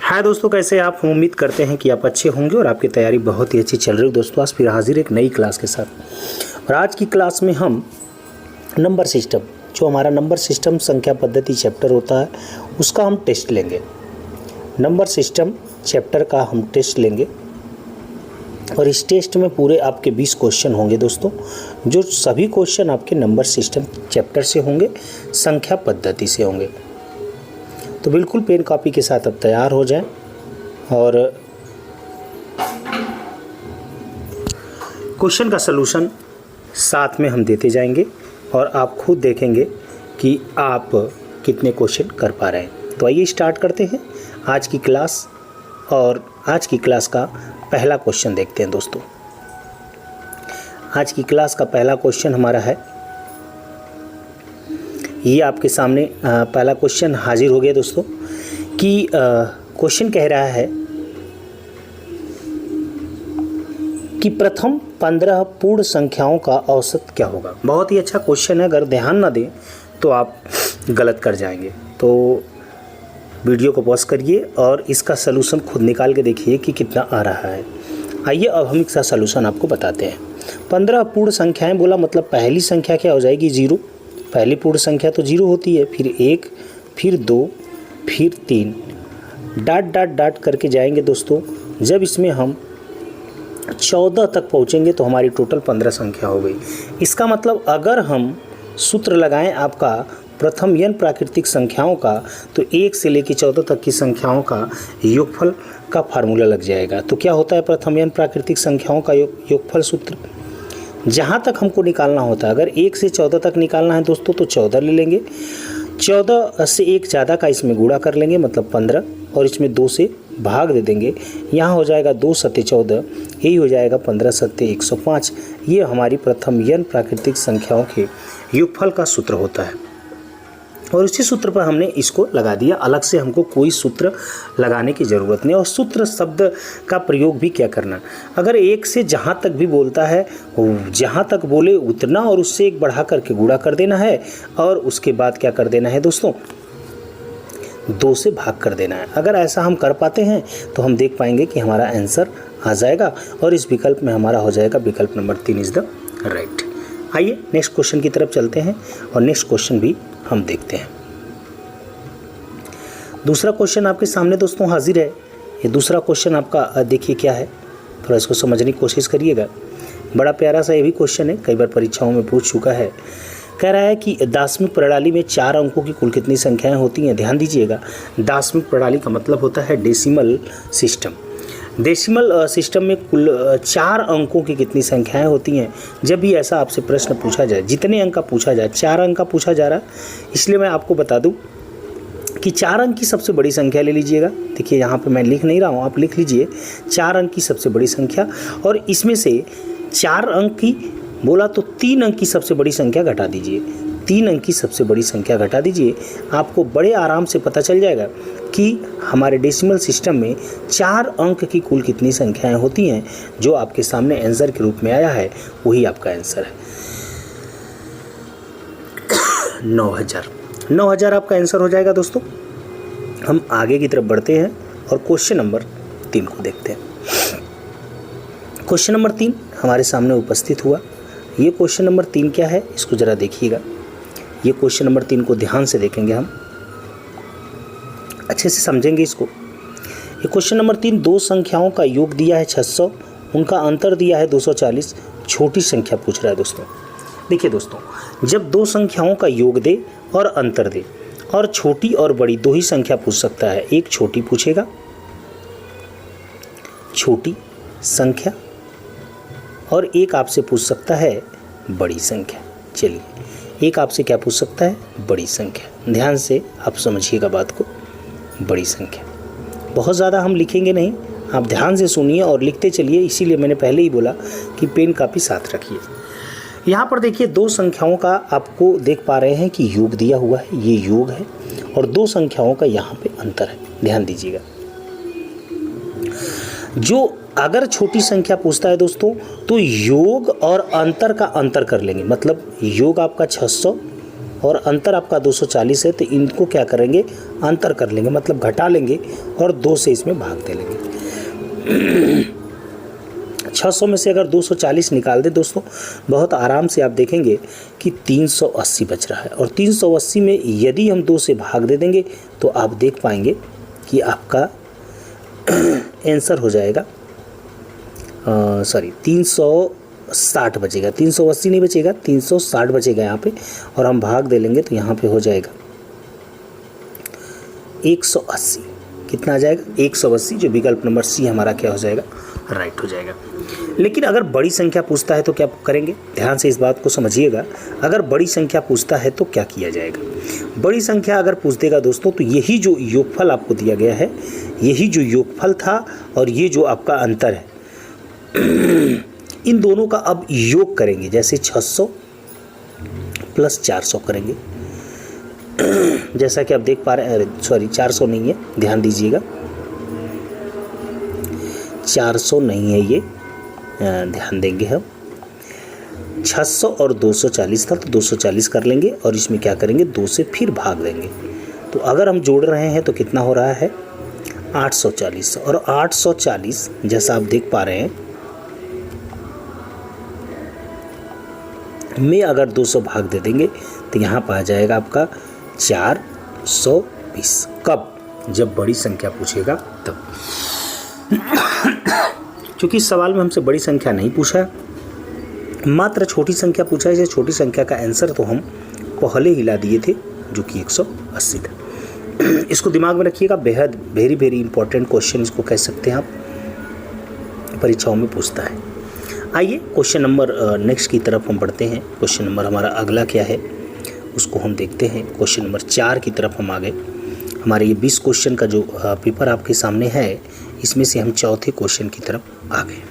हाय दोस्तों, कैसे आप उम्मीद करते हैं कि आप अच्छे होंगे और आपकी तैयारी बहुत ही अच्छी चल रही है। दोस्तों आज फिर हाजिर एक नई क्लास के साथ और आज की क्लास में हम नंबर सिस्टम, जो हमारा नंबर सिस्टम संख्या पद्धति चैप्टर होता है, उसका हम टेस्ट लेंगे। नंबर सिस्टम चैप्टर का हम टेस्ट लेंगे और इस टेस्ट में पूरे आपके 20 क्वेश्चन होंगे दोस्तों, जो सभी क्वेश्चन आपके नंबर सिस्टम चैप्टर से होंगे, संख्या पद्धति से होंगे। तो बिल्कुल पेन कॉपी के साथ अब तैयार हो जाएं और क्वेश्चन का सलूशन साथ में हम देते जाएंगे और आप खुद देखेंगे कि आप कितने क्वेश्चन कर पा रहे हैं। तो आइए स्टार्ट करते हैं आज की क्लास। और आज की क्लास का पहला क्वेश्चन देखते हैं दोस्तों। आज की क्लास का पहला क्वेश्चन हमारा है, ये आपके सामने पहला क्वेश्चन हाजिर हो गया दोस्तों कि क्वेश्चन कह रहा है कि प्रथम 15 पूर्ण संख्याओं का औसत क्या होगा। बहुत ही अच्छा क्वेश्चन है, अगर ध्यान ना दें तो आप गलत कर जाएंगे। तो वीडियो को पॉज करिए और इसका सलूशन खुद निकाल के देखिए कि कितना आ रहा है। आइए अब हम इसका सलूशन आपको बताते हैं। 15 पूर्ण संख्याएं बोला मतलब पहली संख्या क्या हो जाएगी, 0। पहली पूर्ण संख्या तो 0 होती है, फिर 1, फिर 2, फिर 3, डाट डाट डाट करके जाएंगे दोस्तों। जब इसमें हम 14 तक पहुंचेंगे तो हमारी टोटल 15 संख्या हो गई। इसका मतलब अगर हम सूत्र लगाएं आपका प्रथम n प्राकृतिक संख्याओं का, तो 1 से लेकर 14 तक की संख्याओं का योगफल का फार्मूला लग जाएगा। तो क्या होता है प्रथम n प्राकृतिक संख्याओं का योगफल सूत्र, जहाँ तक हमको निकालना होता है। अगर 1 से 14 तक निकालना है दोस्तों तो 14 ले लेंगे, 14 से 1 ज़्यादा का इसमें गुणा कर लेंगे मतलब 15, और इसमें 2 से भाग दे देंगे। यहाँ हो जाएगा 2 सत्ते 14, यही हो जाएगा 15 सत्ते 105। ये हमारी प्रथम n प्राकृतिक संख्याओं के योगफल का सूत्र होता है और उसी सूत्र पर हमने इसको लगा दिया। अलग से हमको कोई सूत्र लगाने की ज़रूरत नहीं। और सूत्र शब्द का प्रयोग भी क्या करना, अगर 1 से जहाँ तक भी बोलता है, जहाँ तक बोले उतना और उससे 1 बढ़ा करके गुणा कर देना है और उसके बाद क्या कर देना है दोस्तों, 2 से भाग कर देना है। अगर ऐसा हम कर पाते हैं तो हम देख पाएंगे कि हमारा आंसर आ जाएगा और इस विकल्प में हमारा हो जाएगा विकल्प नंबर 3 इज़ द राइट। आइए नेक्स्ट क्वेश्चन की तरफ चलते हैं और नेक्स्ट क्वेश्चन भी हम देखते हैं। दूसरा क्वेश्चन आपके सामने दोस्तों हाजिर है। ये दूसरा क्वेश्चन आपका देखिए क्या है, थोड़ा इसको समझने की कोशिश करिएगा। बड़ा प्यारा सा ये भी क्वेश्चन है, कई बार परीक्षाओं में पूछ चुका है। कह रहा है कि दाशमिक प्रणाली में 4 अंकों की कुल कितनी संख्याएं होती हैं। ध्यान दीजिएगा, दाशमिक प्रणाली का मतलब होता है डेसिमल सिस्टम। डेसिमल सिस्टम में कुल 4 अंकों की कितनी संख्याएं होती हैं। जब भी ऐसा आपसे प्रश्न पूछा जाए, जितने अंक का पूछा जाए, 4 अंक का पूछा जा रहा है, इसलिए मैं आपको बता दूं कि 4 अंक की सबसे बड़ी संख्या ले लीजिएगा। देखिए यहाँ पे मैं लिख नहीं रहा हूँ, आप लिख लीजिए 4 अंक की सबसे बड़ी संख्या, और इसमें से 4 अंक की बोला तो 3 अंक की सबसे बड़ी संख्या घटा दीजिए। 3 अंक की सबसे बड़ी संख्या घटा दीजिए, आपको बड़े आराम से पता चल जाएगा कि हमारे डेसिमल सिस्टम में 4 अंक की कुल कितनी संख्याएं होती हैं। जो आपके सामने आंसर के रूप में आया है वही आपका आंसर है। 9000 आपका आंसर हो जाएगा दोस्तों। हम आगे की तरफ बढ़ते हैं और क्वेश्चन नंबर 3 को देखते हैं। क्वेश्चन नंबर 3 हमारे सामने उपस्थित हुआ। ये क्वेश्चन नंबर 3 क्या है, इसको ज़रा देखिएगा। ये क्वेश्चन नंबर 3 को ध्यान से देखेंगे, हम अच्छे से समझेंगे इसको। ये क्वेश्चन नंबर 3, 2 संख्याओं का योग दिया है 600, उनका अंतर दिया है 240, छोटी संख्या पूछ रहा है दोस्तों। देखिए दोस्तों, जब 2 संख्याओं का योग दे और अंतर दे और छोटी और बड़ी 2 ही संख्या पूछ सकता है। एक छोटी पूछेगा, छोटी संख्या, और एक आपसे पूछ सकता है बड़ी संख्या। चलिए, एक आपसे क्या पूछ सकता है, बड़ी संख्या। ध्यान से आप समझिएगा बात को, बड़ी संख्या। बहुत ज़्यादा हम लिखेंगे नहीं, आप ध्यान से सुनिए और लिखते चलिए। इसीलिए मैंने पहले ही बोला कि पेन कापी साथ रखिए। यहाँ पर देखिए 2 संख्याओं का आपको देख पा रहे हैं कि योग दिया हुआ है, ये योग है, और 2 संख्याओं का यहाँ पे अंतर है। ध्यान दीजिएगा, जो अगर छोटी संख्या पूछता है दोस्तों तो योग और अंतर का अंतर कर लेंगे। मतलब योग आपका 600 और अंतर आपका 240 है, तो इनको क्या करेंगे, अंतर कर लेंगे, मतलब घटा लेंगे और 2 से इसमें भाग दे लेंगे। 600 में से अगर 240 निकाल दे दोस्तों, बहुत आराम से आप देखेंगे कि 380 बच रहा है। और 380 में यदि हम 2 से भाग दे देंगे तो आप देख पाएंगे कि आपका आंसर हो जाएगा 360 बचेगा, 380 नहीं बचेगा, 360 बचेगा यहाँ पे। और हम भाग दे लेंगे तो यहाँ पे हो जाएगा 180। कितना आ जाएगा, 180, जो विकल्प नंबर सी हमारा क्या हो जाएगा, राइट हो जाएगा। लेकिन अगर बड़ी संख्या पूछता है तो क्या करेंगे, ध्यान से इस बात को समझिएगा। अगर बड़ी संख्या पूछता है तो क्या किया जाएगा। बड़ी संख्या अगर पूछ देगा दोस्तों, तो यही जो योगफल आपको दिया गया है, यही जो योगफल था और ये जो आपका अंतर है, इन दोनों का अब योग करेंगे। जैसे 600 प्लस 400 करेंगे, जैसा कि आप देख पा रहे हैं, सॉरी 400 नहीं है, ध्यान दीजिएगा, 400 नहीं है ये, ध्यान देंगे हम। 600 और 240 था, तो 240 कर लेंगे और इसमें क्या करेंगे, 2 से फिर भाग देंगे। तो अगर हम जोड़ रहे हैं तो कितना हो रहा है, 840। और 840 जैसा आप देख पा रहे हैं में अगर 200 भाग दे देंगे तो यहाँ पर आ जाएगा आपका 420। कब, जब बड़ी संख्या पूछेगा तब। क्योंकि इस सवाल में हमसे बड़ी संख्या नहीं पूछा, मात्र छोटी संख्या पूछा है। छोटी संख्या का आंसर तो हम पहले ही ला दिए थे, जो कि 180 था। इसको दिमाग में रखिएगा, बेहद वेरी वेरी इंपॉर्टेंट क्वेश्चन इसको कह सकते हैं आप, परीक्षाओं में पूछता है। आइए क्वेश्चन नंबर नेक्स्ट की तरफ हम बढ़ते हैं। क्वेश्चन नंबर हमारा अगला क्या है उसको हम देखते हैं। क्वेश्चन नंबर 4 की तरफ हम आ गए। हमारे ये 20 क्वेश्चन का जो पेपर आपके सामने है, इसमें से हम चौथे क्वेश्चन की तरफ आ गए।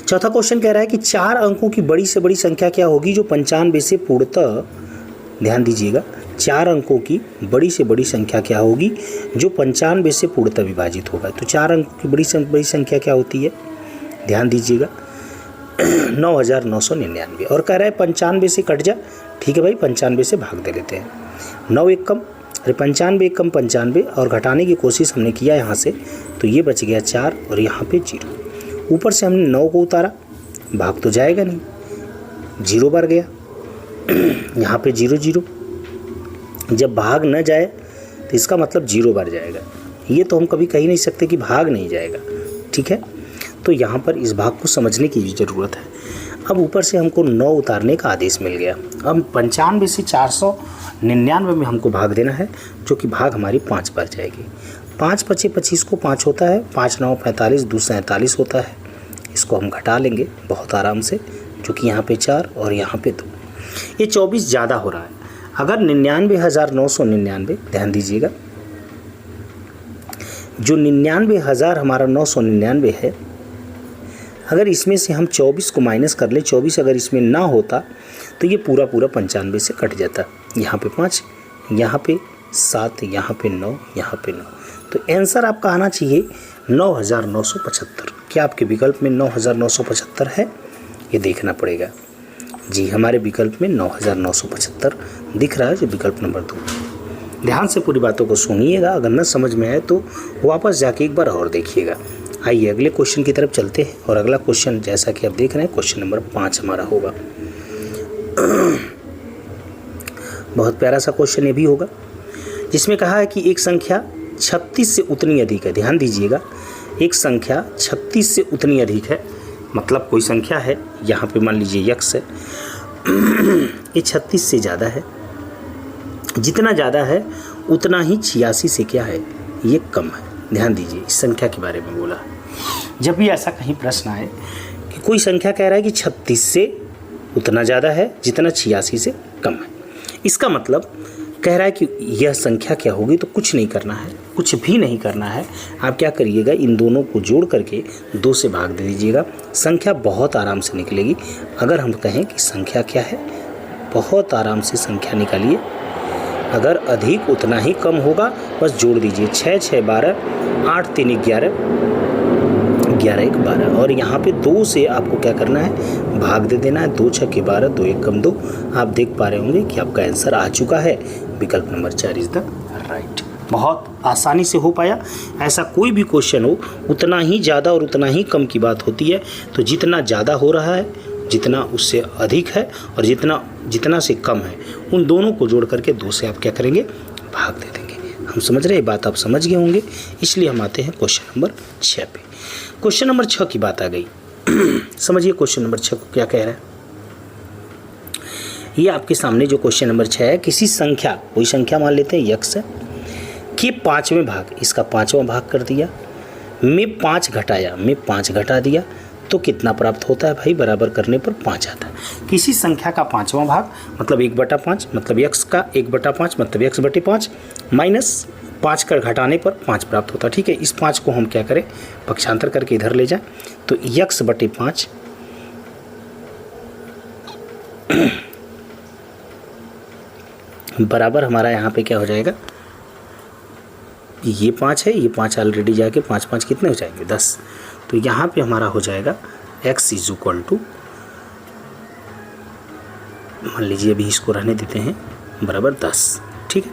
चौथा क्वेश्चन कह रहा है कि 4 अंकों की बड़ी से बड़ी संख्या क्या होगी जो 95 से पूर्णतः, ध्यान दीजिएगा, 4 अंकों की बड़ी से बड़ी संख्या क्या होगी जो 95 से पूर्णतः विभाजित होगा। तो 4 अंकों की बड़ी संख्या क्या होती है, ध्यान दीजिएगा, 9999। और कह रहा है 95 से कट जा। ठीक है भाई, 95 से भाग दे लेते हैं। 9 एक कम, अरे 95 एक कम 95, और घटाने की कोशिश हमने किया यहाँ से, तो ये बच गया 4 और यहाँ पे 0। ऊपर से हमने 9 को उतारा, भाग तो जाएगा नहीं, 0 बार गया, यहाँ पे 0 0। जब भाग न जाए तो इसका मतलब 0 बार जाएगा। ये तो हम कभी कह ही नहीं सकते कि भाग नहीं जाएगा। ठीक है, तो यहाँ पर इस भाग को समझने की भी ज़रूरत है। अब ऊपर से हमको 9 उतारने का आदेश मिल गया। अब 95 से 499 में हमको भाग देना है, जो कि भाग हमारी 5 बार जाएगी। 5 पचे 25 को 5 होता है, 5 9 45, 2 47 होता है। इसको हम घटा लेंगे बहुत आराम से, जो कि यहाँ पे 4 और यहाँ पे 2। ये 24 ज़्यादा हो रहा है। अगर 99,999, ध्यान दीजिएगा, जो 99,000 हमारा 999 है, अगर इसमें से हम 24 को माइनस कर ले, 24 अगर इसमें ना होता तो ये पूरा 95 से कट जाता। यहाँ पे 5, यहाँ पे 7, यहाँ पे 9, यहाँ पे 9। तो आंसर आपका आना चाहिए 9,975। क्या आपके विकल्प में 9,975 है, ये देखना पड़ेगा। जी, हमारे विकल्प में 9,975 दिख रहा है, जो विकल्प नंबर 2। ध्यान से पूरी बातों को सुनिएगा, अगर न समझ में आए तो वापस जाके एक बार और देखिएगा। आइए अगले क्वेश्चन की तरफ चलते हैं। और अगला क्वेश्चन, जैसा कि आप देख रहे हैं, क्वेश्चन नंबर 5 हमारा होगा। बहुत प्यारा सा क्वेश्चन ये भी होगा, जिसमें कहा है कि एक संख्या 36 से उतनी अधिक है। ध्यान दीजिएगा, एक संख्या 36 से उतनी अधिक है, मतलब कोई संख्या है, यहाँ पे मान लीजिए x है, ये 36 से ज़्यादा है। जितना ज़्यादा है उतना ही 86 से क्या है, ये कम है। ध्यान दीजिए, इस संख्या के बारे में बोला। जब भी ऐसा कहीं प्रश्न आए कि कोई संख्या कह रहा है कि 36 से उतना ज़्यादा है जितना 86 से कम है, इसका मतलब कह रहा है कि यह संख्या क्या होगी, तो कुछ नहीं करना है, कुछ भी नहीं करना है। आप क्या करिएगा, इन दोनों को जोड़ करके 2 से भाग दे दीजिएगा, संख्या बहुत आराम से निकलेगी। अगर हम कहें कि संख्या क्या है, बहुत आराम से संख्या निकालिए। अगर अधिक उतना ही कम होगा, बस जोड़ दीजिए। 6 6 12, 8 3 11, 11 1 12 और यहाँ पे 2 से आपको क्या करना है, भाग दे देना है। 2 6 12, 2 1 कम 2। आप देख पा रहे होंगे कि आपका आंसर आ चुका है। विकल्प नंबर 4 इज द राइट। बहुत आसानी से हो पाया। ऐसा कोई भी क्वेश्चन हो, उतना ही ज़्यादा और उतना ही कम की बात होती है। तो जितना ज़्यादा हो रहा है, जितना उससे अधिक है और जितना से कम है, उन दोनों को जोड़ करके 2 से आप क्या करेंगे, भाग दे देंगे। हम समझ रहे हैं, बात आप समझ गए होंगे। इसलिए हम आते हैं क्वेश्चन नंबर 6 पे। क्वेश्चन नंबर 6 की बात आ गई। समझिए क्वेश्चन नंबर 6 को क्या कह रहा है। ये आपके सामने जो क्वेश्चन नंबर 6 है, किसी संख्या, कोई संख्या मान लेते हैं x है, कि 5वें भाग, इसका 5वां भाग कर दिया, में 5 घटाया, में 5 घटा दिया, तो कितना प्राप्त होता है भाई, बराबर करने पर 5 आता है। किसी संख्या का 5वां भाग मतलब 1/5, मतलब x का 1/5 मतलब x/5 माइनस 5 कर घटाने पर 5 प्राप्त होता है। ठीक है, इस 5 को हम क्या करें, पक्षांतर करके इधर ले जाएं, तो x/5 बराबर हमारा यहाँ पे क्या हो जाएगा, ये 5 है, ये 5 ऑलरेडी जाके 5 5 कितने हो जाएंगे, 10। तो यहाँ पे हमारा हो जाएगा x इज इक्वल टू, मान लीजिए अभी इसको रहने देते हैं, बराबर 10। ठीक है,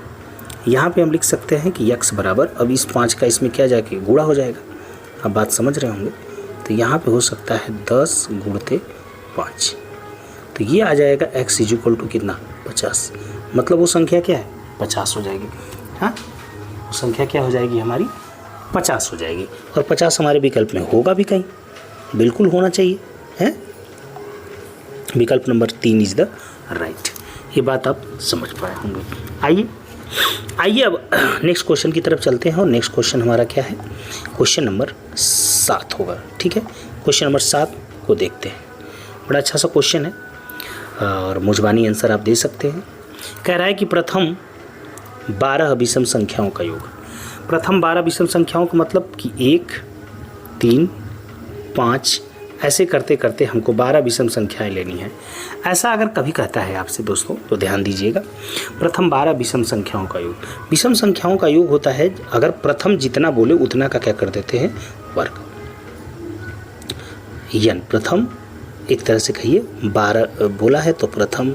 यहाँ पे हम लिख सकते हैं कि x बराबर, अब इस 5 का इसमें क्या जाके गुणा हो जाएगा। अब बात समझ रहे होंगे। तो यहाँ पे हो सकता है 10 गुणते 5, तो ये आ जाएगा x इज इक्वल टू कितना, 50। मतलब वो संख्या क्या है, 50 हो जाएगी। हाँ, वो संख्या क्या हो जाएगी हमारी, 50 हो जाएगी। और 50 हमारे विकल्प में होगा भी कहीं, बिल्कुल होना चाहिए है। विकल्प नंबर 3 इज द राइट। ये बात आप समझ पाए होंगे। आइए अब नेक्स्ट क्वेश्चन की तरफ चलते हैं। और नेक्स्ट क्वेश्चन हमारा क्या है, क्वेश्चन नंबर 7 होगा। ठीक है, क्वेश्चन नंबर 7 को देखते हैं। बड़ा अच्छा सा क्वेश्चन है और मुजबानी आंसर आप दे सकते हैं। कह रहा है कि प्रथम 12 विषम संख्याओं का योग। प्रथम 12 विषम संख्याओं का मतलब कि 1 3 5 ऐसे करते करते हमको 12 विषम संख्याएं लेनी है। ऐसा अगर कभी कहता है आपसे दोस्तों, तो ध्यान दीजिएगा। प्रथम 12 विषम संख्याओं का योग, विषम संख्याओं का योग होता है अगर प्रथम जितना बोले उतना का क्या कर देते हैं, वर्ग। यानी प्रथम एक तरह से कहिए 12 बोला है तो प्रथम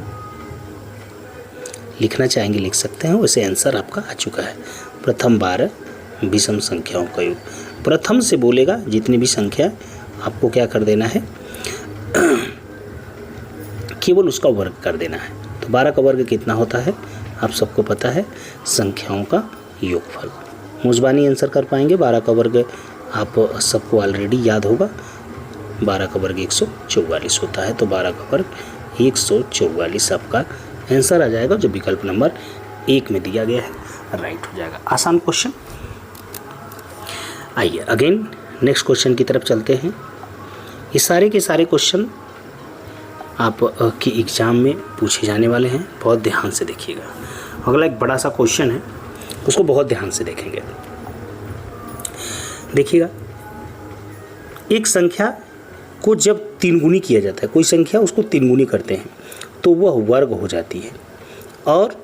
लिखना चाहेंगे लिख सकते हैं। वैसे आंसर आपका आ चुका है। प्रथम 12 विषम संख्याओं का योग। प्रथम से बोलेगा जितनी भी संख्या आपको क्या कर देना है, केवल उसका वर्ग कर देना है। तो 12 का वर्ग कितना होता है, आप सबको पता है, संख्याओं का योगफल। मुजबानी आंसर कर पाएंगे। 12 का वर्ग आप सबको ऑलरेडी याद होगा, 12 का वर्ग 144 होता है। तो 12 का वर्ग 144 आपका आंसर आ जाएगा, जो विकल्प नंबर 1 में दिया गया है, राइट हो जाएगा। आसान क्वेश्चन। आइए अगेन नेक्स्ट क्वेश्चन की तरफ चलते हैं। ये सारे के सारे क्वेश्चन आप के एग्ज़ाम में पूछे जाने वाले हैं, बहुत ध्यान से देखिएगा। अगला एक बड़ा सा क्वेश्चन है, उसको बहुत ध्यान से देखेंगे। देखिएगा, एक संख्या को जब 3 गुनी किया जाता है, कोई संख्या उसको 3 गुनी करते हैं तो वह वर्ग हो जाती है, और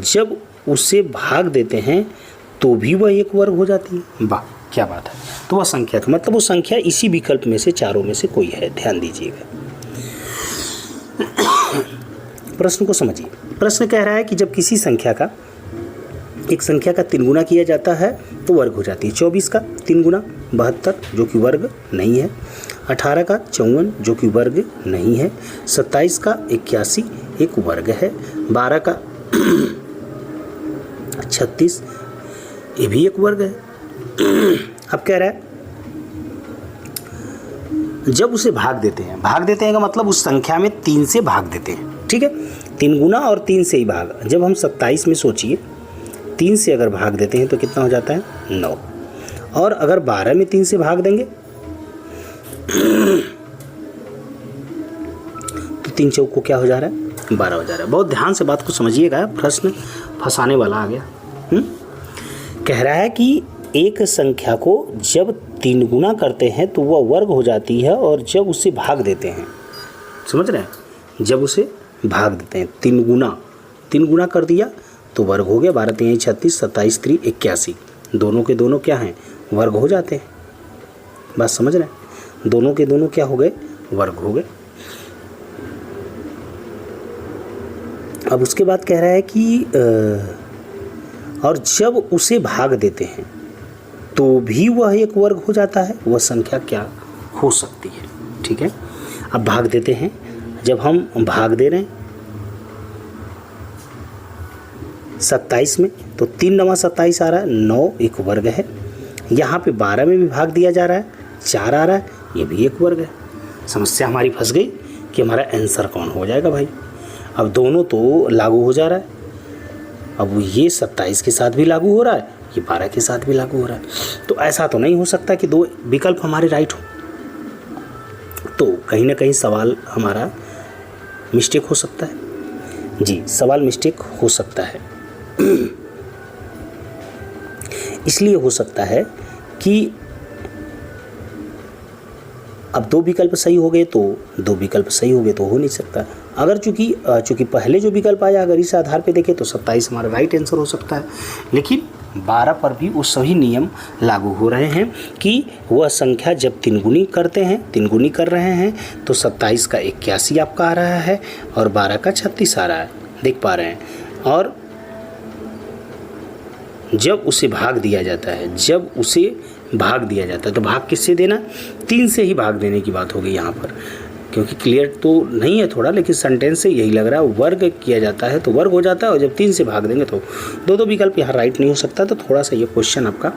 जब उसे भाग देते हैं तो भी वह एक वर्ग हो जाती है। वाह, क्या बात है। तो वह संख्या का मतलब वो संख्या इसी विकल्प में से चारों में से कोई है। ध्यान दीजिएगा, प्रश्न को समझिए। प्रश्न कह रहा है कि जब किसी संख्या का, एक संख्या का 3 गुना किया जाता है तो वर्ग हो जाती है। 24 का 3 गुना 72 जो कि वर्ग नहीं है। 18 का 54 जो कि वर्ग नहीं है। 27 का 81 एक वर्ग है। 12 का 36 ये भी एक वर्ग है। अब कह रहा है जब उसे भाग देते हैं, भाग देते हैं का मतलब उस संख्या में 3 से भाग देते हैं। ठीक है, 3 गुना और 3 से ही भाग। जब हम 27 में सोचिए 3 से अगर भाग देते हैं तो कितना हो जाता है, 9। और अगर 12 में 3 से भाग देंगे तो 3 चौक को क्या हो जा रहा है, 12 हो जा रहा है। बहुत ध्यान से बात को समझिएगा, प्रश्न फंसाने वाला आ गया। कह रहा है कि एक संख्या को जब 3 गुना करते हैं तो वह वर्ग हो जाती है, और जब उसे भाग देते हैं, समझ रहे हैं, जब उसे भाग देते हैं 3 गुना कर दिया तो वर्ग हो गया। 12 3 36, 27 3 81 दोनों के दोनों क्या हैं, वर्ग हो जाते हैं। बात समझ रहे हैं। दोनों के दोनों क्या हो गए, वर्ग हो गए। अब उसके बाद कह रहा है कि और जब उसे भाग देते हैं तो भी वह एक वर्ग हो जाता है, वह संख्या क्या हो सकती है। ठीक है, अब भाग देते हैं, जब हम भाग दे रहे हैं 27 में तो 3 9 27 आ रहा है, 9 एक वर्ग है। यहाँ पे 12 में भी भाग दिया जा रहा है, 4 आ रहा है, ये भी एक वर्ग है। समस्या हमारी फंस गई कि हमारा आंसर कौन हो जाएगा भाई। अब दोनों तो लागू हो जा रहा है, अब ये 27 के साथ भी लागू हो रहा है, ये 12 के साथ भी लागू हो रहा है। तो ऐसा तो नहीं हो सकता कि दो विकल्प हमारे राइट हो, तो कहीं ना कहीं सवाल हमारा मिस्टेक हो सकता है। जी, सवाल मिस्टेक हो सकता है। इसलिए हो सकता है कि अब दो विकल्प सही हो गए तो दो विकल्प सही हो गए तो हो नहीं सकता। अगर चूंकि पहले जो विकल्प आया अगर इस आधार पे देखें तो 27 हमारा राइट आंसर हो सकता है, लेकिन 12 पर भी वो सभी नियम लागू हो रहे हैं कि वह संख्या जब तीन गुनी कर रहे हैं तो 27 का 81 आपका आ रहा है और 12 का 36 आ रहा है, देख पा रहे हैं। और जब उसे भाग दिया जाता है तो भाग किससे देना, 3 से ही भाग देने की बात होगी यहाँ पर, क्योंकि क्लियर तो नहीं है थोड़ा, लेकिन सेंटेंस से यही लग रहा है। वर्ग किया जाता है तो वर्ग हो जाता है, और जब 3 से भाग देंगे तो दो विकल्प यहाँ राइट नहीं हो सकता। तो थोड़ा सा ये क्वेश्चन आपका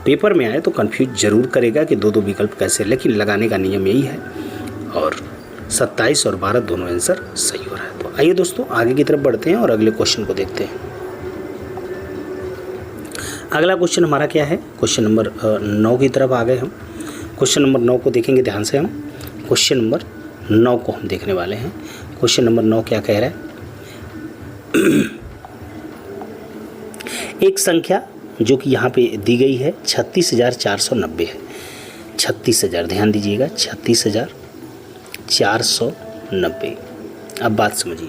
पेपर में आए तो कंफ्यूज जरूर करेगा कि दो विकल्प कैसे, लेकिन लगाने का नियम यही है और 27 और 12 दोनों आंसर सही हो रहा है। तो आइए दोस्तों आगे की तरफ बढ़ते हैं और अगले क्वेश्चन को देखते हैं। अगला क्वेश्चन हमारा क्या है, क्वेश्चन नंबर 9 की तरफ आ गए हम। क्वेश्चन नंबर 9 को देखेंगे ध्यान से। हम क्वेश्चन नंबर 9 को हम देखने वाले हैं। क्वेश्चन नंबर 9 क्या कह रहा है, एक संख्या जो कि यहाँ पे दी गई है 36,490 है। 36,000, ध्यान दीजिएगा, 36,490। अब बात समझिए,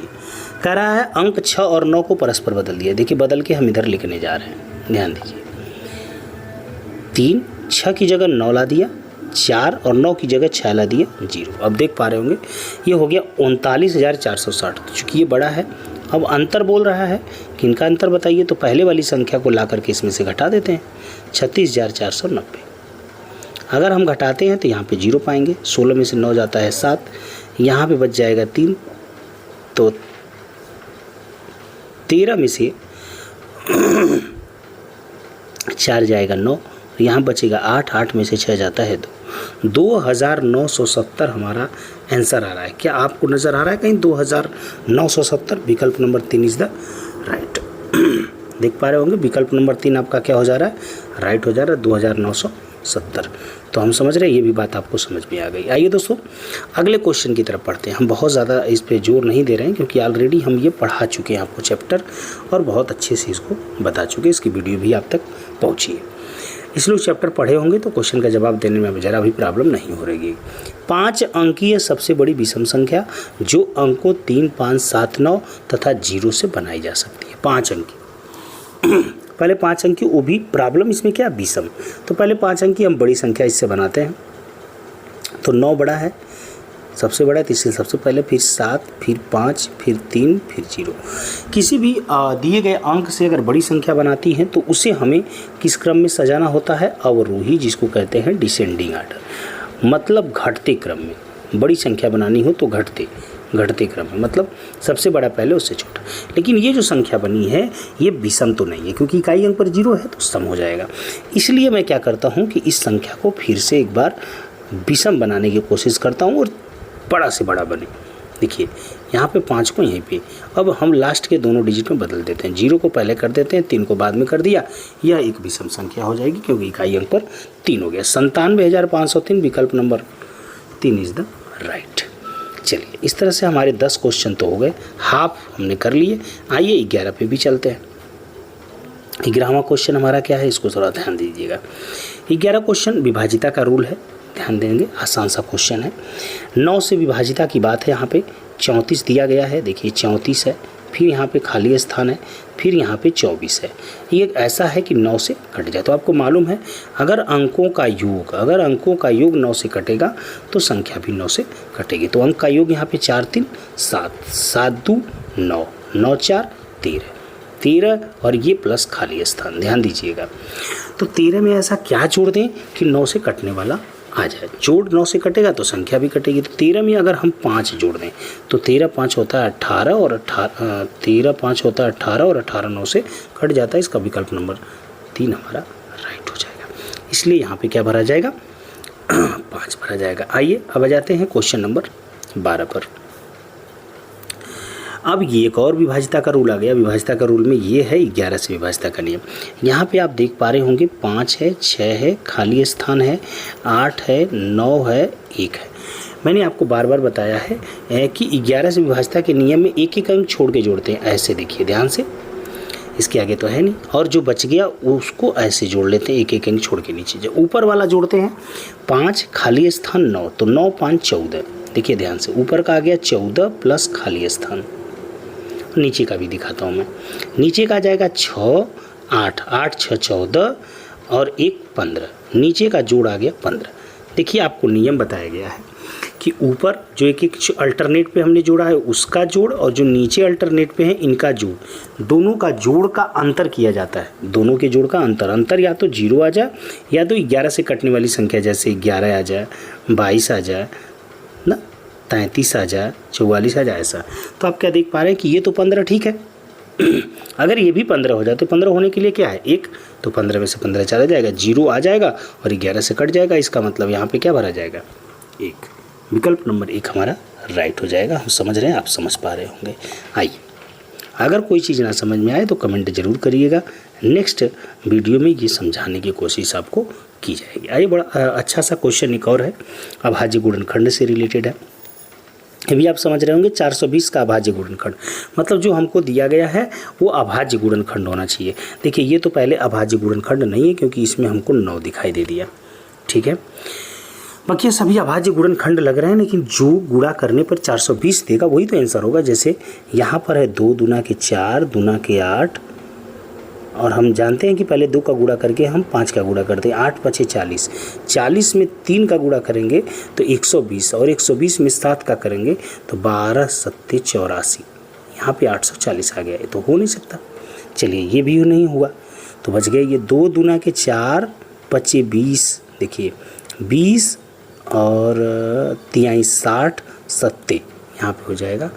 कह रहा है अंक 6 और 9 को परस्पर बदल दिया। देखिए बदल के हम इधर लिखने जा रहे हैं, ध्यान दीजिए। 3 6 की जगह 9 ला दिया, 4 और 9 की जगह 6 ला दिया, 0। अब देख पा रहे होंगे ये हो गया 39,460। चूँकि ये बड़ा है, अब अंतर बोल रहा है, किनका अंतर बताइए, तो पहले वाली संख्या को ला करके इसमें से घटा देते हैं, 36,490। अगर हम घटाते हैं तो यहाँ पे 0 पाएंगे, 16 में से 9 जाता है 7, यहाँ पे बच जाएगा 3, तो 13 में से 4 जाएगा 9, यहाँ बचेगा 8, 8 में से 6 जाता है 2, 2970 हमारा आंसर आ रहा है। क्या आपको नज़र आ रहा है कहीं 2970? विकल्प नंबर 3 इज़ द राइट। देख पा रहे होंगे विकल्प नंबर 3 आपका क्या हो जा रहा है, राइट हो जा रहा है, 2970। तो हम समझ रहे हैं, ये भी बात आपको समझ में आ गई। आइए दोस्तों अगले क्वेश्चन की तरफ पढ़ते हैं। हम बहुत ज़्यादा इस पे जोर नहीं दे रहे हैं क्योंकि ऑलरेडी हम ये पढ़ा चुके हैं आपको चैप्टर, और बहुत अच्छे से इसको बता चुके हैं, इसकी वीडियो भी आप तक पहुँची है। इसलिए चैप्टर पढ़े होंगे तो क्वेश्चन का जवाब देने में ज़रा भी प्रॉब्लम नहीं हो रही। 5 अंकीय सबसे बड़ी विषम संख्या जो अंकों 3, 5, 7, 9 तथा 0 से बनाई जा सकती है। 5 अंकी, पहले 5 अंकी, वो भी प्रॉब्लम इसमें क्या, विषम। तो पहले 5 अंकी हम बड़ी संख्या इससे बनाते हैं। तो 9 बड़ा है, सबसे बड़ा है, तो इससे सबसे पहले, फिर 7, फिर 5, फिर 3, फिर 0। किसी भी दिए गए अंक से अगर बड़ी संख्या बनाती हैं तो उसे हमें किस क्रम में सजाना होता है, अवरोही, जिसको कहते हैं डिसेंडिंग आर्डर, मतलब घटते क्रम में। बड़ी संख्या बनानी हो तो घटते क्रम में, मतलब सबसे बड़ा पहले उससे छोटा। लेकिन ये जो संख्या बनी है ये विषम तो नहीं है, क्योंकि इकाई अंक पर 0 है तो सम हो जाएगा। इसलिए मैं क्या करता हूँ कि इस संख्या को फिर से एक बार विषम बनाने की कोशिश करता हूँ और बड़ा से बड़ा बने। देखिए यहाँ पे 5 को यहीं पे, अब हम लास्ट के दोनों डिजिट में बदल देते हैं। 0 को पहले कर देते हैं, 3 को बाद में कर दिया, यह एक विषम संख्या हो जाएगी क्योंकि इकाई अंक पर 3 हो गया। 97,503 विकल्प नंबर 3 इज़ द राइट। चलिए इस तरह से हमारे 10 क्वेश्चन तो हो गए, हाफ हमने कर लिए। आइए 11 पे भी चलते हैं। 11वां क्वेश्चन हमारा क्या है, इसको थोड़ा ध्यान दीजिएगा। 11 क्वेश्चन विभाजिता का रूल है, ध्यान देंगे, आसान सा क्वेश्चन है। 9 से विभाजिता की बात है। यहाँ पे 34 दिया गया है, देखिए 34 है, फिर यहाँ पे खाली स्थान है, फिर यहाँ पे 24 है। ये ऐसा है कि 9 से कट जाए। तो आपको मालूम है अगर अंकों का योग 9 से कटेगा तो संख्या भी 9 से कटेगी। तो अंक का योग यहाँ पे 4 3 7, 7 2 9, 9 4 13 और ये प्लस खाली स्थान, ध्यान दीजिएगा। तो 13 में ऐसा क्या जोड़ दें कि 9 से कटने वाला आ जाए। जोड़ 9 से कटेगा तो संख्या भी कटेगी। तो 13 में अगर हम 5 जोड़ दें तो 13 5 होता है 18 और 18 9 से कट जाता है। इसका विकल्प नंबर 3 हमारा राइट हो जाएगा। इसलिए यहाँ पे क्या भरा जाएगा 5 भरा जाएगा। आइए अब आ जाते हैं क्वेश्चन नंबर 12 पर। अब ये एक और विभाजिता का रूल आ गया। विभाजिता का रूल में ये है 11 से विभाजिता का नियम। यहाँ पे आप देख पा रहे होंगे 5 है, 6 है, खाली स्थान है, 8 है, 9 है, 1 है। मैंने आपको बार बार बताया है कि 11 से विभाजिता के नियम में एक एक अंक छोड़ के जोड़ते हैं। ऐसे देखिए ध्यान से, इसके आगे तो है नहीं, और जो बच गया उसको ऐसे जोड़ लेते हैं, एक एक अंक छोड़ के नीचे। जो ऊपर वाला जोड़ते हैं 5 खाली स्थान 9, तो 9 5 14। देखिए ध्यान से, ऊपर का आ गया 14 प्लस खाली स्थान। नीचे का भी दिखाता हूँ मैं। नीचे का आ जाएगा 6 8, 8 6 14 और 1 15। नीचे का जोड़ आ गया 15। देखिए आपको नियम बताया गया है कि ऊपर जो एक एक अल्टरनेट पे हमने जोड़ा है उसका जोड़, और जो नीचे अल्टरनेट पे है इनका जोड़, दोनों का जोड़ का अंतर किया जाता है। दोनों के जोड़ का अंतर या तो 0 आ जाए या तो 11 से कटने वाली संख्या, जैसे 11 आ जाए, 22 आ जाए ना, 33 आ जाए, 44 आ जाए, ऐसा। तो आप क्या देख पा रहे हैं कि ये तो 15 ठीक है। अगर ये भी 15 हो जाए तो 15 होने के लिए क्या है 1, तो 15 में से 15 चला जाएगा, 0 आ जाएगा और 11 से कट जाएगा। इसका मतलब यहाँ पे क्या भरा जाएगा 1। विकल्प नंबर 1 हमारा राइट हो जाएगा। हम समझ रहे हैं, आप समझ पा रहे होंगे। आइए, अगर कोई चीज़ ना समझ में आए तो कमेंट ज़रूर करिएगा। नेक्स्ट वीडियो में ये समझाने की कोशिश आपको की जाएगी। आइए, बड़ा अच्छा सा क्वेश्चन एक और है, अभाज्य गुणनखंड से रिलेटेड है। अभी आप समझ रहे होंगे 420 का अभाज्य गुणनखंड, मतलब जो हमको दिया गया है वो अभाज्य गुणनखंड होना चाहिए। देखिए ये तो पहले अभाज्य गुणनखंड नहीं है क्योंकि इसमें हमको 9 दिखाई दे दिया, ठीक है। बाकी सभी अभाज्य गुणनखंड लग रहे हैं, लेकिन जो गुणा करने पर 420 देगा वही तो आंसर होगा। जैसे यहाँ पर है 2 दूना के 4, दूना के 8, और हम जानते हैं कि पहले 2 का गुणा करके हम 5 का गुणा करते हैं। 8 5 40, 40 में 3 का गुणा करेंगे तो 120, और 120 में 7 का करेंगे तो 12 7 84। यहाँ पे 840 आ गया। ये तो हो नहीं सकता। चलिए ये भी नहीं हुआ तो बच गए ये 2 दूना के 4 25 20। देखिए 20 और 3 60 70, यहाँ पे हो जाएगा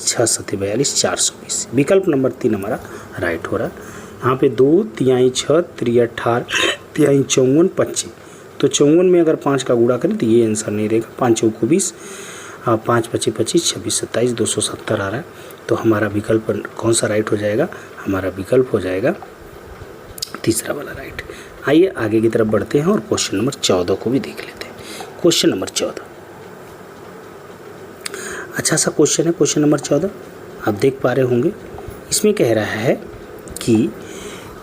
6 7 42 420। विकल्प नंबर 3 हमारा राइट हो रहा है। यहाँ पे 2 3 6 3 18 3 54 25, तो 54 में अगर 5 का गुणा करें तो ये आंसर नहीं रहेगा। 5 चौको 20, 5 25 25 26 27 270 आ रहा है। तो हमारा विकल्प कौन सा राइट हो जाएगा? हमारा विकल्प हो जाएगा तीसरा वाला राइट। आइए आगे की तरफ बढ़ते हैं और क्वेश्चन नंबर 14 को भी देख लेते हैं। क्वेश्चन नंबर 14 अच्छा सा क्वेश्चन है। क्वेश्चन नंबर 14 आप देख पा रहे होंगे। इसमें कह रहा है कि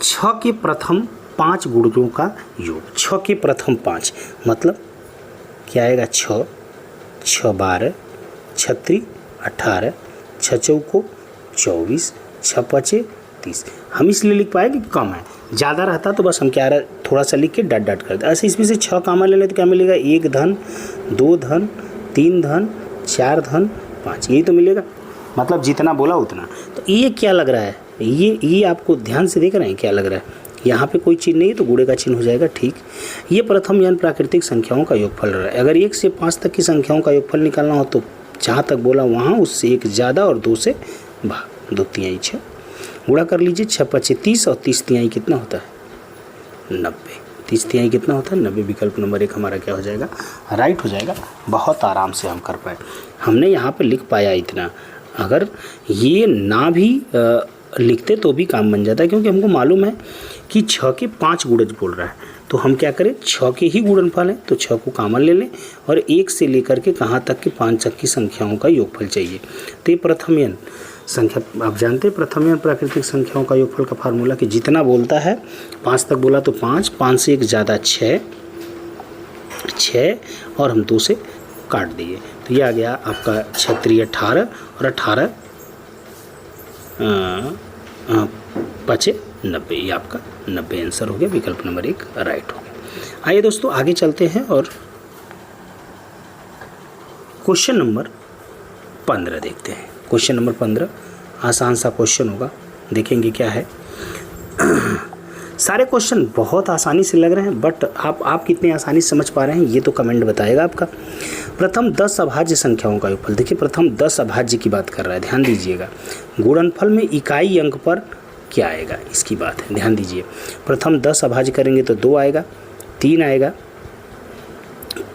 6 के प्रथम 5 गुणों का योग। 6 के प्रथम 5 मतलब क्या आएगा? 6 6 12 36 18 6 चौको 24 6 5 30। हम इसलिए लिख पाए कि कम है, ज़्यादा रहता तो बस हम क्या रहा थोड़ा सा लिख के डट डट कर दे। ऐसे इसमें से 6 कामा ले लें तो क्या मिलेगा? 1 धन 2 धन 3 धन 4 धन 5, यही तो मिलेगा। मतलब जितना बोला उतना। तो ये क्या लग रहा है? ये आपको ध्यान से देख रहे हैं क्या लग रहा है? यहाँ पे कोई चिन्ह नहीं है तो गुणे का चिन्ह हो जाएगा, ठीक। ये प्रथम यानी प्राकृतिक संख्याओं का योगफल रहा है। अगर 1 से 5 तक की संख्याओं का योगफल निकालना हो तो जहाँ तक बोला वहाँ उससे 1 ज़्यादा और 2 से भाग। 2 तिहाई 6 गुणा कर लीजिए। 6 5 30 और 30 तिहाई कितना होता है? 90। 30 तिहाई कितना होता है? 90। विकल्प नंबर 1 हमारा क्या हो जाएगा? राइट हो जाएगा। बहुत आराम से हम कर पाए। हमने यहाँ पर लिख पाया इतना। अगर ये ना भी लिखते तो भी काम बन जाता है, क्योंकि हमको मालूम है कि 6 के 5 गुणज बोल रहा है। तो हम क्या करें? 6 के ही गुणनफल है तो 6 को कॉमन ले लें और 1 से लेकर के कहाँ तक कि 5 तक की संख्याओं का योगफल चाहिए। तो ये प्रथम यन संख्या, आप जानते हैं प्रथम यन प्राकृतिक संख्याओं का योगफल का फार्मूला कि जितना बोलता है 5 तक बोला तो 5, 5 से 1 ज़्यादा 6 और हम 2 से काट दिए तो ये आ गया आपका 6 3 18 और 18 5 90, ये आपका 90 आंसर हो गया, विकल्प नंबर 1 राइट हो गया। आइए दोस्तों आगे चलते हैं और क्वेश्चन नंबर 15 देखते हैं। क्वेश्चन नंबर 15 आसान सा क्वेश्चन होगा, देखेंगे क्या है। सारे क्वेश्चन बहुत आसानी से लग रहे हैं, बट आप कितने आसानी से समझ पा रहे हैं ये तो कमेंट बताएगा आपका। प्रथम 10 अभाज्य संख्याओं का योगफल, देखिए प्रथम 10 अभाज्य की बात कर रहा है, ध्यान दीजिएगा। गुणनफल में इकाई अंक पर क्या आएगा इसकी बात है, ध्यान दीजिए। प्रथम 10 अभाज्य करेंगे तो 2 आएगा, 3 आएगा,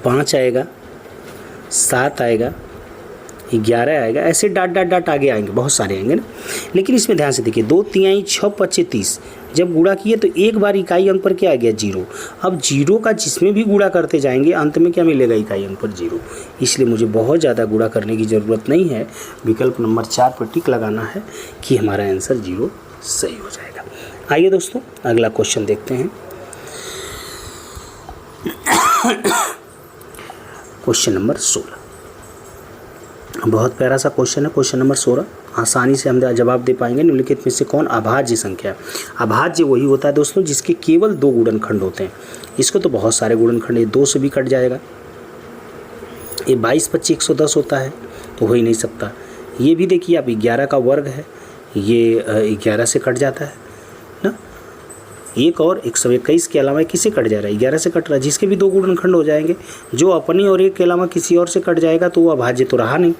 5 आएगा, 7 आएगा, 11 आएगा, ऐसे डाट आगे आएंगे, बहुत सारे आएंगे ना। लेकिन इसमें ध्यान से देखिए 2 तिहाई 6 5 30, जब गुणा किए तो एक बार इकाई अंक पर क्या आ गया 0। अब 0 का जिसमें भी गुणा करते जाएंगे अंत में क्या मिलेगा, इकाई अंक पर 0। इसलिए मुझे बहुत ज़्यादा गुणा करने की ज़रूरत नहीं है, विकल्प नंबर 4 पर टिक लगाना है कि हमारा आंसर 0 सही हो जाएगा। आइए दोस्तों अगला क्वेश्चन देखते हैं। क्वेश्चन नंबर 16 बहुत प्यारा सा क्वेश्चन है। क्वेश्चन नंबर 16 आसानी से हम जवाब दे पाएंगे। निम्नलिखित में से कौन अभाज्य संख्या है? अभाज्य वही होता है दोस्तों जिसके केवल 2 गुणनखंड होते हैं। इसको तो बहुत सारे गुणनखंड, ये 2 से भी कट जाएगा। ये 22 25 110 होता है तो हो ही नहीं सकता। ये भी देखिए आप 11 का वर्ग है, ये 11 से कट जाता है ना। एक और 121 के अलावा किसे कट जा रहा है, 11 से कट रहा है, जिसके भी 2 गुणनखंड हो जाएंगे। जो अपनी और एक के अलावा किसी और से कट जाएगा तो वो अभाज्य तो रहा नहीं।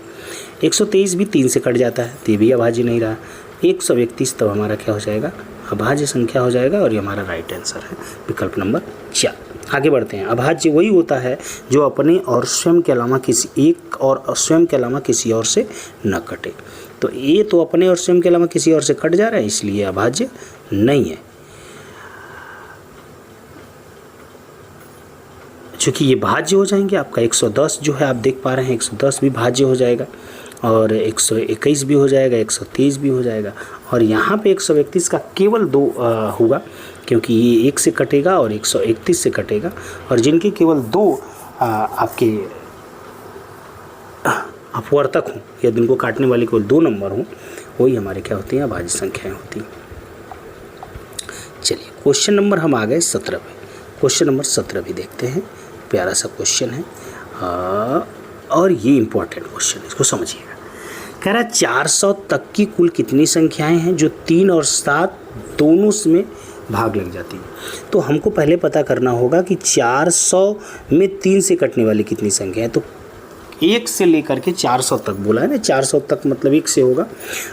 123 भी 3 से कट जाता है तो ये भी अभाज्य नहीं रहा। 131 तब हमारा क्या हो जाएगा, अभाज्य संख्या हो जाएगा, और ये हमारा राइट आंसर है, विकल्प नंबर 4। आगे बढ़ते हैं। अभाज्य वही होता है जो अपने और स्वयं के अलावा किसी एक और स्वयं के अलावा किसी और से न कटे। तो ये तो अपने और स्वयं के अलावा किसी और से कट जा रहा है, इसलिए अभाज्य नहीं है। चूँकि ये भाज्य हो जाएंगे, आपका 110 जो है आप देख पा रहे हैं 110 भी भाज्य हो जाएगा, और 121 भी हो जाएगा, 123 भी हो जाएगा, और यहाँ पे 131 का केवल 2 होगा, क्योंकि ये 1 से कटेगा और 131 से कटेगा, और जिनके केवल 2 आपके अपवर्तक हों या जिनको काटने वाले केवल 2 नंबर हों, वही हमारे क्या होती हैं, अभाज्य संख्याएँ होती हैं। चलिए क्वेश्चन नंबर हम आ गए 17 पे। क्वेश्चन नंबर 17 भी देखते हैं, प्यारा सा क्वेश्चन है और ये इम्पोर्टेंट क्वेश्चन है, इसको समझिएगा। कह रहा है 400 तक की कुल कितनी संख्याएं हैं जो 3 और 7 दोनों में भाग लग जाती हैं। तो हमको पहले पता करना होगा कि 400 में 3 से कटने वाली कितनी संख्या है। तो 1 से लेकर के 400 तक बोला है ना, 400 तक मतलब 1 से होगा।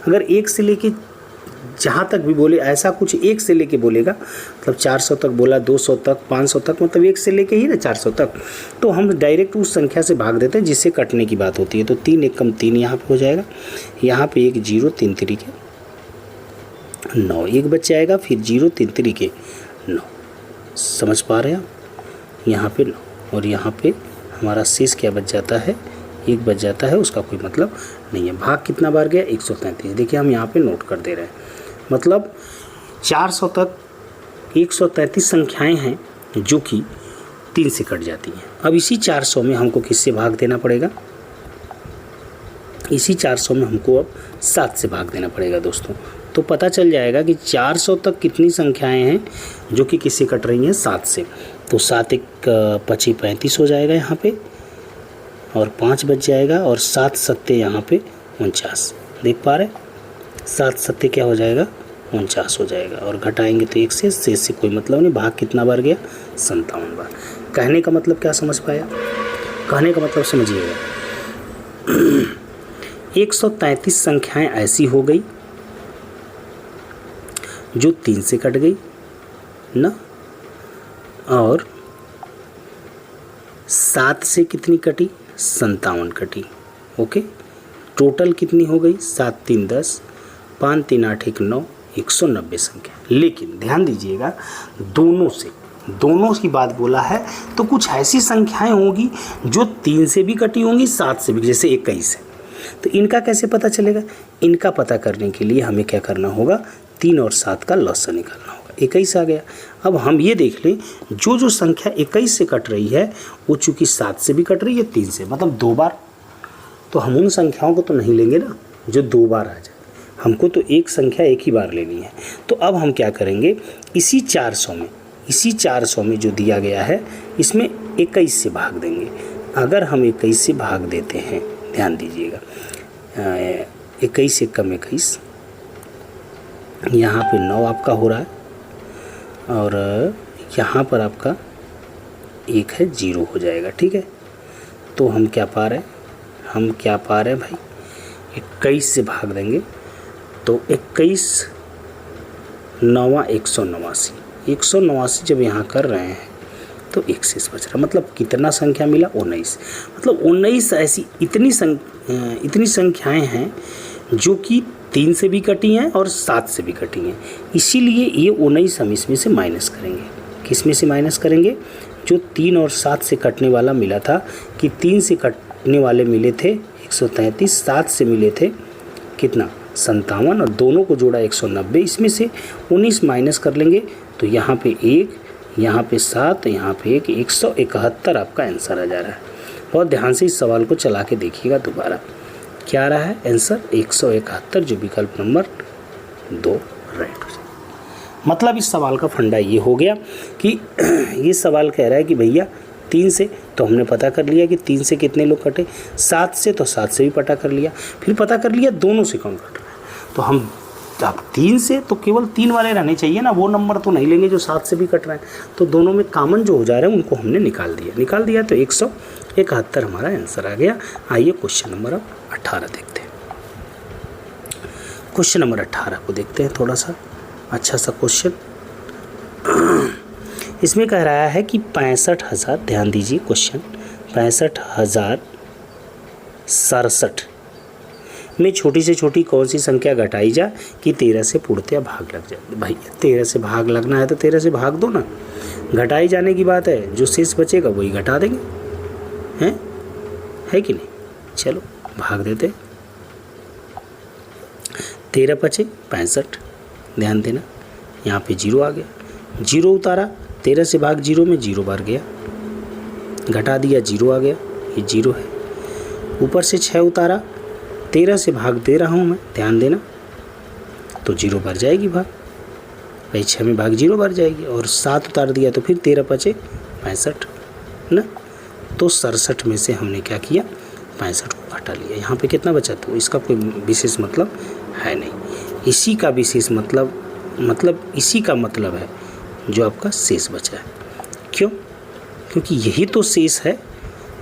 अगर 1 से लेके जहाँ तक भी बोले, ऐसा कुछ 1 से लेके बोलेगा मतलब 400 तक बोला, 200 तक, 500 तक, मतलब 1 से लेके ही ना 400 तक, तो हम डायरेक्ट उस संख्या से भाग देते हैं जिससे कटने की बात होती है। तो 3 1 3 यहाँ पे हो जाएगा, यहाँ पे 1 0 3 3 के 9, 1 बच जाएगा, फिर 0 3 3 के 9। समझ पा रहे हैं आप, यहाँ पे 9, और यहाँ पे हमारा शेष क्या बच जाता है, 1 बच जाता है, उसका कोई मतलब नहीं है। भाग कितना बार गया, 133। देखिए हम यहाँ पे नोट कर दे रहे हैं, मतलब 400 तक 133 संख्याएं हैं जो कि 3 से कट जाती हैं। अब इसी 400 में हमको किससे भाग देना पड़ेगा, इसी 400 में हमको अब 7 से भाग देना पड़ेगा दोस्तों। तो पता चल जाएगा कि 400 तक कितनी संख्याएं हैं जो कि किससे कट रही हैं, 7 से। तो 7 1 25 35 हो जाएगा यहाँ पे, और 5 बच जाएगा, और 7 सत्ते यहाँ पे 49। देख पा रहे, 7 सत्ते क्या हो जाएगा, 49 हो जाएगा, और घटाएंगे तो 1 से, शेष से कोई मतलब नहीं। भाग कितना बार गया, 57 बार। कहने का मतलब क्या समझ पाया, कहने का मतलब समझिएगा 133 संख्याएं ऐसी हो गई जो 3 से कट गई ना, और 7 से कितनी कटी, 57 कटी। ओके, टोटल कितनी हो गई, 7 3 10, 5 3 8 1 9, 190 संख्या। लेकिन ध्यान दीजिएगा, दोनों की बात बोला है, तो कुछ ऐसी संख्याएं होंगी जो 3 से भी कटी होंगी, 7 से भी, जैसे 21 है। तो इनका कैसे पता चलेगा, इनका पता करने के लिए हमें क्या करना होगा, 3 और 7 का लॉस निकालना होगा। 21 आ गया। अब हम ये देख लें, जो संख्या 21 से कट रही है वो चूँकि 7 से भी कट रही है, 3 से, मतलब 2 बार। तो हम उन संख्याओं को तो नहीं लेंगे ना जो 2 बार आ जाए, हमको तो एक संख्या एक ही बार लेनी है। तो अब हम क्या करेंगे, इसी 400 में जो दिया गया है इसमें 21 से भाग देंगे। अगर हम 21 से भाग देते हैं, ध्यान दीजिएगा, 21 एकम 21, यहाँ पे 9 आपका हो रहा है और यहाँ पर आपका 1 है, 0 हो जाएगा। ठीक है, तो हम क्या पा रहे हैं भाई, 21 से भाग देंगे तो 21 9 189, 189 जब यहाँ कर रहे हैं तो 1 शेष बच रहा, मतलब कितना संख्या मिला, 19। मतलब 19 ऐसी इतनी संख्याएं हैं जो कि 3 से भी कटी हैं और 7 से भी कटी हैं। इसीलिए ये 19 हम इसमें से माइनस करेंगे। किस में से माइनस करेंगे, जो 3 और 7 से कटने वाला मिला था, कि 3 से कटने वाले मिले थे 133, 7 से मिले थे कितना 57 और दोनों को जोड़ा 190। इसमें से 19 माइनस कर लेंगे तो यहाँ पे 1, यहाँ पे 7, यहाँ पे 1, 171 आपका आंसर आ जा रहा है। बहुत ध्यान से इस सवाल को चला के देखिएगा दोबारा, क्या आ रहा है आंसर 171, जो विकल्प नंबर 2 राइट हो जाए। मतलब इस सवाल का फंडा ये हो गया कि ये सवाल कह रहा है कि भैया 3 से तो हमने पता कर लिया कि 3 से कितने लोग कटे, 7 से तो 7 से भी पता कर लिया, फिर पता कर लिया दोनों से कौन कट रहा है। तो हम अब 3 से तो केवल 3 वाले रहने चाहिए ना, वो नंबर तो नहीं लेंगे जो 7 से भी कट रहे हैं। तो दोनों में कॉमन जो हो जा रहे हैं उनको हमने निकाल दिया तो 171 हमारा आंसर आ गया। आइए क्वेश्चन नंबर अब 18 देखते हैं। क्वेश्चन नंबर 18 को देखते हैं, थोड़ा सा अच्छा सा क्वेश्चन। इसमें कह रहा है कि 65,000, ध्यान दीजिए क्वेश्चन, 65,067 में छोटी से छोटी कौन सी संख्या घटाई जा कि 13 से पूर्णतया भाग लग जाए। भाई 13 से भाग लगना है तो 13 से भाग दो ना, घटाई जाने की बात है, जो शेष बचेगा वही घटा देंगे, है कि नहीं। चलो भाग देते, 13 बचे 65, ध्यान देना यहाँ पे 0 आ गया, 0 उतारा, 13 से भाग 0 में 0 बार गया, घटा दिया 0 आ गया, ये 0 है। ऊपर से 6 उतारा, 13 से भाग दे रहा हूँ मैं, ध्यान देना, तो 0 बार जाएगी भाग, भाई 6 में भाग 0 बार जाएगी, और 7 उतार दिया तो फिर 13 बचे 65 ना। तो 67 में से हमने क्या किया, 65 को घटा लिया। यहाँ पे कितना बचा, तो इसका कोई विशेष मतलब है नहीं, इसी का विशेष मतलब इसी का मतलब है जो आपका शेष बचा है। क्यों, क्योंकि यही तो शेष है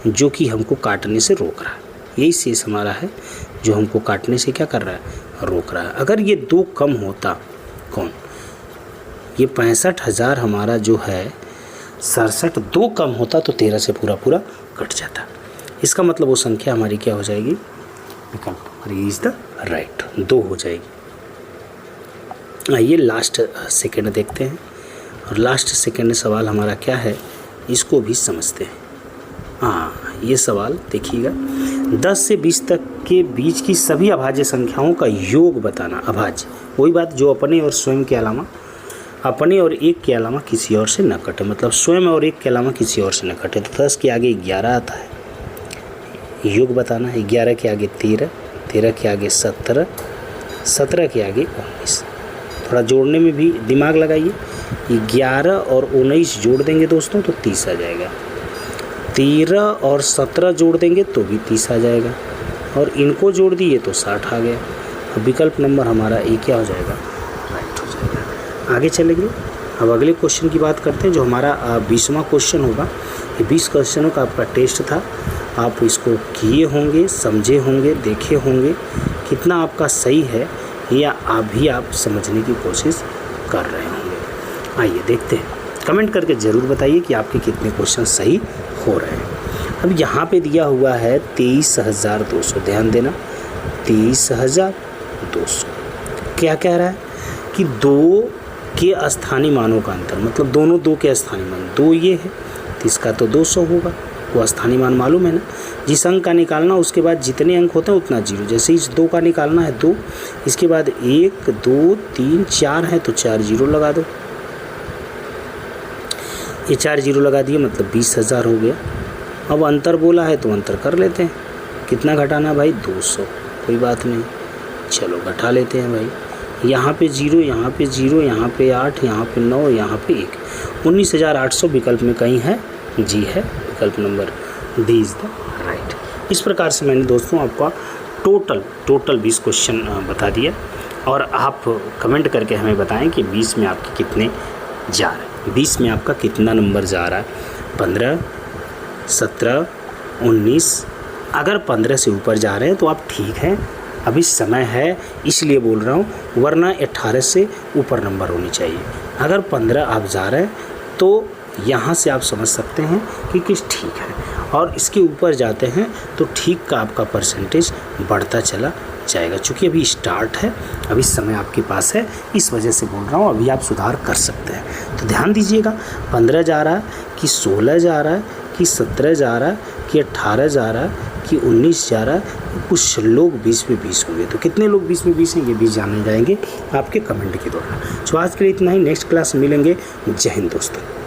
जो कि हमको काटने से रोक रहा है, यही शेष हमारा है जो हमको काटने से क्या कर रहा है, रोक रहा है। अगर ये 2 कम होता, कौन, ये 65,000 हमारा जो है 67 2 कम होता तो 13 से पूरा कट जाता। इसका मतलब वो संख्या हमारी क्या हो जाएगी, विकल्प नंबर इज द राइट, 2 हो जाएगी। आइए लास्ट सेकंड देखते हैं, और लास्ट सेकंड सवाल हमारा क्या है इसको भी समझते हैं। हाँ, ये सवाल देखिएगा, 10 से 20 तक के बीच की सभी अभाज्य संख्याओं का योग बताना। अभाज्य वही बात जो अपने और स्वयं के अलावा, अपने और एक के अलावा किसी और से न कटे, मतलब स्वयं और एक के अलावा किसी और से न कटे। तो 10 के आगे 11 आता है, योग बताना है। 11 के आगे 13, 13 के आगे 17, 17 के आगे 19। थोड़ा जोड़ने में भी दिमाग लगाइए, 11 और 19 जोड़ देंगे दोस्तों तो 30 आ जाएगा, 13 और 17 जोड़ देंगे तो भी 30 आ जाएगा, और इनको जोड़ दिए तो 60 आ गया। अब विकल्प नंबर हमारा ए क्या हो जाएगा, राइट हो जाएगा। आगे चलेंगे, अब अगले क्वेश्चन की बात करते हैं जो हमारा 20वां क्वेश्चन होगा। ये 20 क्वेश्चनों का आपका टेस्ट था, आप इसको किए होंगे, समझे होंगे, देखे होंगे, कितना आपका सही है या अभी आप समझने की कोशिश कर रहे होंगे। आइए देखते हैं, कमेंट करके ज़रूर बताइए कि आपके कितने क्वेश्चन सही हो रहे हैं। अब यहाँ पे दिया हुआ है 23,200, ध्यान देना 23,200। क्या कह रहा है कि 2 के स्थानीय मानों का अंतर, मतलब दोनों 2 के स्थानीय मान, 2 ये है तो इसका तो 200 होगा, वो स्थानीय मान मालूम है ना। जिस अंक का निकालना उसके बाद जितने अंक होते हैं उतना 0, जैसे इस 2 का निकालना है 2, इसके बाद 1 2 3 4 है तो 4 0 लगा दो, ये 4 0 लगा दिए, मतलब 20,000 हो गया। अब अंतर बोला है तो अंतर कर लेते हैं, कितना घटाना भाई 200, कोई बात नहीं, चलो घटा लेते हैं भाई, यहाँ पे 0, यहाँ पे 0, यहाँ पे 8, यहाँ पे 9, यहाँ पे 1, 19,800 विकल्प में कहीं है, जी है, विकल्प number D is the right. इस प्रकार से मैंने दोस्तों आपका टोटल 20 क्वेश्चन बता दिया, और आप कमेंट करके हमें बताएं कि 20 में आपके कितने जा रहे हैं, 20 में आपका कितना नंबर जा रहा है, 15, 17, 19। अगर 15 से ऊपर जा रहे हैं तो आप ठीक हैं, अभी समय है इसलिए बोल रहा हूँ, वरना 18 से ऊपर नंबर होनी चाहिए। अगर 15 आप जा रहे हैं तो यहाँ से आप समझ सकते हैं कि किस ठीक है, और इसके ऊपर जाते हैं तो ठीक का आपका परसेंटेज बढ़ता चला जाएगा। चूँकि अभी स्टार्ट है, अभी समय आपके पास है, इस वजह से बोल रहा हूँ, अभी आप सुधार कर सकते हैं। तो ध्यान दीजिएगा, 15 जा रहा है कि 16 जा रहा है कि 17 जा रहा है कि 18 जा रहा है कि 19 जा रहा है। कुछ लोग 20 में 20 होंगे, तो कितने लोग 20 में 20 हैं ये भी जाने जाएंगे आपके कमेंट के द्वारा। तो आज के लिए इतना ही, नेक्स्ट क्लास में मिलेंगे। जय हिंद दोस्तों।